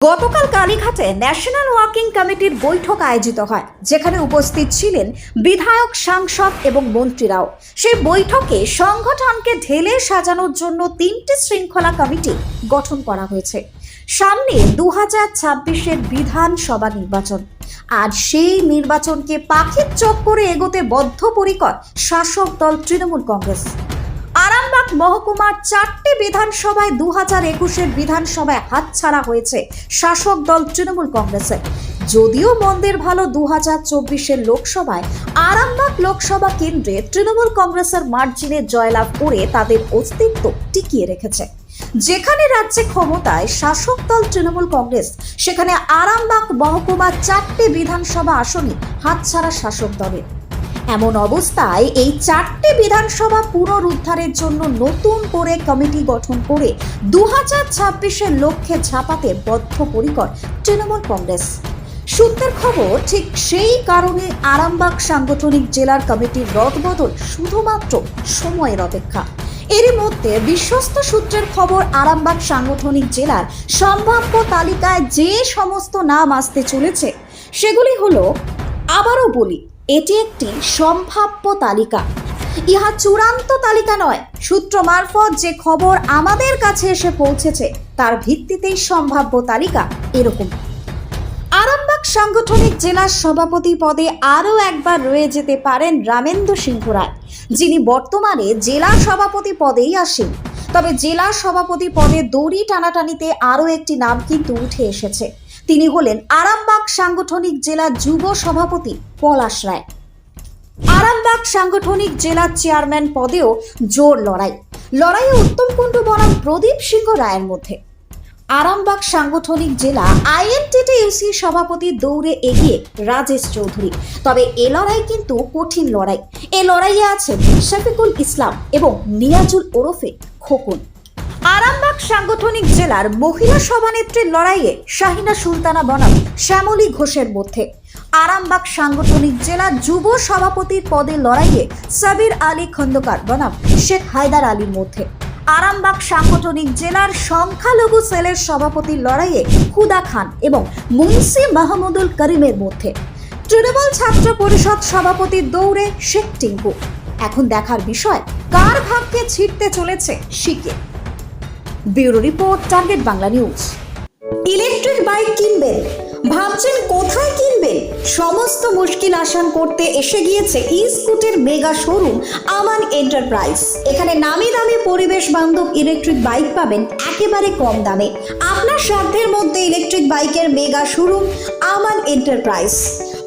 গতকাল কালীঘাটে national working কমিটির বৈঠক আয়োজিত হয়, যেখানে উপস্থিত ছিলেন বিধায়ক, সাংসদ এবং মন্ত্রীরাও। সেই বৈঠকে সংগঠনকে ঢেলে সাজানোর জন্য 3টি শৃঙ্খলা কমিটি গঠন করা হয়েছে। সামনে 2026-এর বিধানসভা নির্বাচন, আর সেই নির্বাচনকে পাখির চোখ করে এগোতে বদ্ধপরিকর শাসক দল তৃণমূল কংগ্রেস। আরামবাগ মহকুমার 4টি বিধানসভায় 2021-এর বিধানসভায় হাতছাড়া হয়েছে শাসক দল তৃণমূল কংগ্রেসের। যদিও মন্দের ভালো 2024-এর লোকসভায় আরামবাগ লোকসভা কেন্দ্রে তৃণমূল কংগ্রেসের মার্জিনে জয়লাভ করে তাদের অস্তিত্ব টিকিয়ে রেখেছে। যেখানে রাজ্যে ক্ষমতায় শাসক দল তৃণমূল কংগ্রেস, সেখানে আরামবাগ মহকুমার 4টি বিধানসভা আসনই হাতছাড়া শাসক দলের। এমন অবস্থায় এই 4টি বিধানসভা পুনরুদ্ধারের জন্য নতুন করে কমিটি গঠন করে 2026-এর লক্ষ্যে ঝাঁপাতে বদ্ধপরিকর তৃণমূল কংগ্রেস। সূত্রের খবর, ঠিক সেই কারণে আরামবাগ সাংগঠনিক জেলার কমিটির রদবদল শুধুমাত্র সময়ের অপেক্ষা। এরই মধ্যে বিশ্বস্ত সূত্রের খবর, আরামবাগ সাংগঠনিক জেলার সম্ভাব্য তালিকায় যে সমস্ত নাম আসতে চলেছে সেগুলি হলো, আবারও বলি, এটি একটি সম্ভাব্য তালিকা, ইহা চূড়ান্ত তালিকা নয়। সূত্র মারফত যে খবর আমাদের কাছে এসে পৌঁছেছে তার ভিত্তিতেই সম্ভাব্য তালিকা এরকম। আরামবাগ সাংগঠনিক জেলার সভাপতি পদে আরও একবার রয়ে যেতে পারেন রামেন্দ্র সিংহ রায়, যিনি বর্তমানে জেলা সভাপতি পদেই আসেন। তবে জেলা সভাপতি পদে দড়ি টানাটানিতে আরও একটি নাম কিন্তু উঠে এসেছে। তিনি হলেন আরামবাগ সাংগঠনিক জেলার যুব সভাপতি পলাশ রায়। আরামবাগ সাংগঠনিক জেলার চেয়ারম্যান পদেও জোর লড়াইয়ে উত্তম কুণ্ডু বনাম প্রদীপ সিংহ রায়ের মধ্যে। আরামবাগ সাংগঠনিক জেলা আইএনটিটিইউসি সভাপতি দৌড়ে এগিয়ে রাজেশ চৌধুরী। তবে এ লড়াই কিন্তু কঠিন লড়াই। এ লড়াইয়ে আছে শফিকুল ইসলাম এবং নিয়াজুল ওরফে খোকন। আরামবাগ সাংগঠনিক জেলার মহিলা সভানেত্রীর লড়াইয়ে শাহিনা সুলতানা বনাম শ্যামলী ঘোষের মধ্যে। আরামবাগ সাংগঠনিক জেলার যুব সভাপতির পদে লড়াইয়ে সাবির আলী খন্দকার বনাম শেখ হায়দার আলীর মধ্যে। আরামবাগ সাংগঠনিক জেলার সংখ্যালঘু সেলের সভাপতির লড়াইয়ে হুদা খান এবং মুন্সি মাহমুদুল করিমের মধ্যে। তৃণমূল ছাত্র পরিষদ সভাপতির দৌড়ে শেখ টিঙ্কু। এখন দেখার বিষয়, কার ভাগ্যে ছিটতে চলেছে শিকে। Bureau report, target Bangla news. Electric bike কিনবেন, ভাবছেন কোথায় কিনবেন? সমস্ত মুশকিল আসান করতে এসে গিয়েছে ই-স্কুটের মেগা শোরুম আমান এন্টারপ্রাইজ। এখানে নামি দামি পরিবেশ বান্ধব ইলেকট্রিক বাইক পাবেন একেবারে কম দামে। আপনার সাধ্যের মধ্যে ইলেকট্রিক বাইকের মেগা শোরুম আমান এন্টারপ্রাইজ।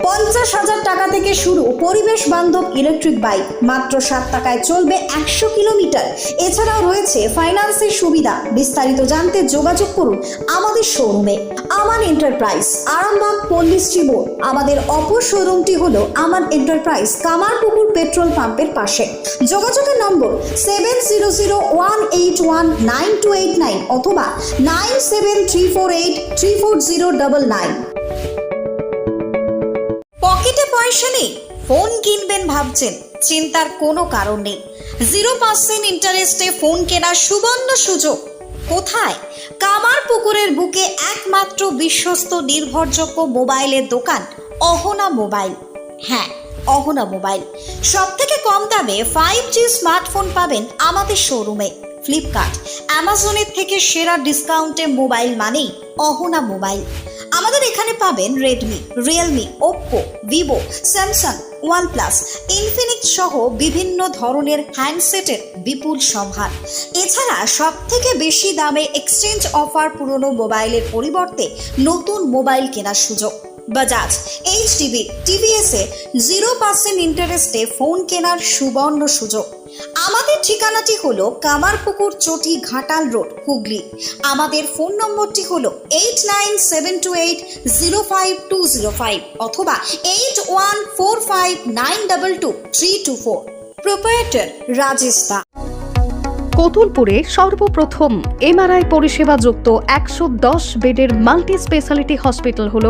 50,000 টাকা থেকে শুরু পরিবেশ বান্ধব ইলেকট্রিক বাইক, মাত্র 7 টাকায় চলবে 100 কিলোমিটার। এছাড়াও রয়েছে ফাইন্যান্সের সুবিধা। বিস্তারিত জানতে যোগাযোগ করুন আমাদের শোরুমে আমান এন্টারপ্রাইজ, আরামবাগ পল্লীশ্রী মোড়। আমাদের অপর শোরুমটি হলো আমান এন্টারপ্রাইজ, কামারপুকুর পেট্রোল পাম্পের পাশে। যোগাযোগের নম্বর 7001819289 অথবা 9734834099। পকেটে পয়সা নেই, ফোন কিনবেন ভাবছেন? চিন্তার কোনো কারণ নেই। 0% ইন্টারেস্টে ফোন কেনার সুবর্ণ সুযোগ। কোথায়? কামারপুকুরের বুকে একমাত্র বিশ্বস্ত নির্ভরযোগ্য মোবাইলের দোকান অহনা মোবাইল। হ্যাঁ, অহনা মোবাইল। সব থেকে কম দামে 5G স্মার্টফোন পাবেন আমাদের শোরুমে। ফ্লিপকার্ট, অ্যামাজনের থেকে সেরা ডিসকাউন্টে মোবাইল মানেই অহনা মোবাইল। আমাদের এখানে পাবেন Redmi, Realme, Oppo, Vivo, Samsung, OnePlus, Infinix সহ বিভিন্ন ধরনের হ্যান্ডসেটের বিপুল সম্ভার। এছাড়া সব থেকে বেশি দামে এক্সচেঞ্জ অফার, পুরনো মোবাইলের পরিবর্তে নতুন মোবাইল কেনার সুযোগ। বাজাজ, এইচডিবি, টিভিএসে 0% ইন্টারেস্টে ফোন কেনার সুবর্ণ সুযোগ। আমাদের ঠিকানাটি হলো কামারপুকুর চটি, ঘাটাল রোড, হুগলি। আমাদের ফোন নম্বরটি হলো 8972805205 অথবা 8145922324। প্রোপ্রাইটার রাজেশ দা। কতুলপুরে সর্বপ্রথম এমআরআই পরিষেবা যুক্ত 110 বেডের মাল্টি স্পেশালিটি হসপিটাল হল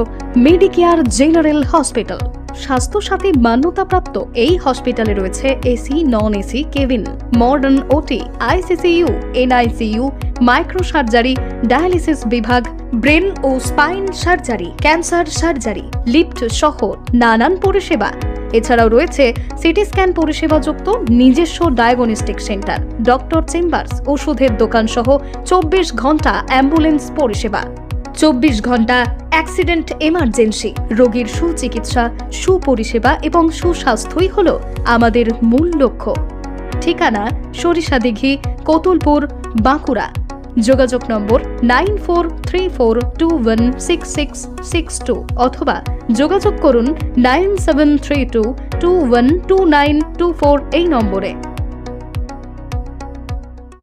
মেডিকেয়ার জেনারেল হসপিটাল। স্বাস্থ্যসাথী মান্যতাপ্রাপ্ত এই হসপিটালে রয়েছে AC, non AC cabin, modern OT, ICCU, NICU, micro surgery, dialysis বিভাগ, ব্রেন ও spine surgery, cancer surgery, lift সহ নানান পরিষেবা। এছাড়াও রয়েছে সিটি স্ক্যান পরিষেবাযুক্ত নিজস্ব ডায়াগনস্টিক সেন্টার, ডক্টর চেম্বার্স, ওষুধের দোকান সহ 24 ঘন্টা অ্যাম্বুলেন্স পরিষেবা, 24 ঘন্টা অ্যাক্সিডেন্ট এমার্জেন্সি। রোগীর সুচিকিৎসা, সুপরিষেবা এবং সুস্বাস্থ্যই হলো আমাদের মূল লক্ষ্য। ঠিকানা সরিষাদিঘি, কতুলপুর, বাঁকুড়া। যোগাযোগ নম্বর 9434216662 অথবা যোগাযোগ করুন 9732212924 এই নম্বরে।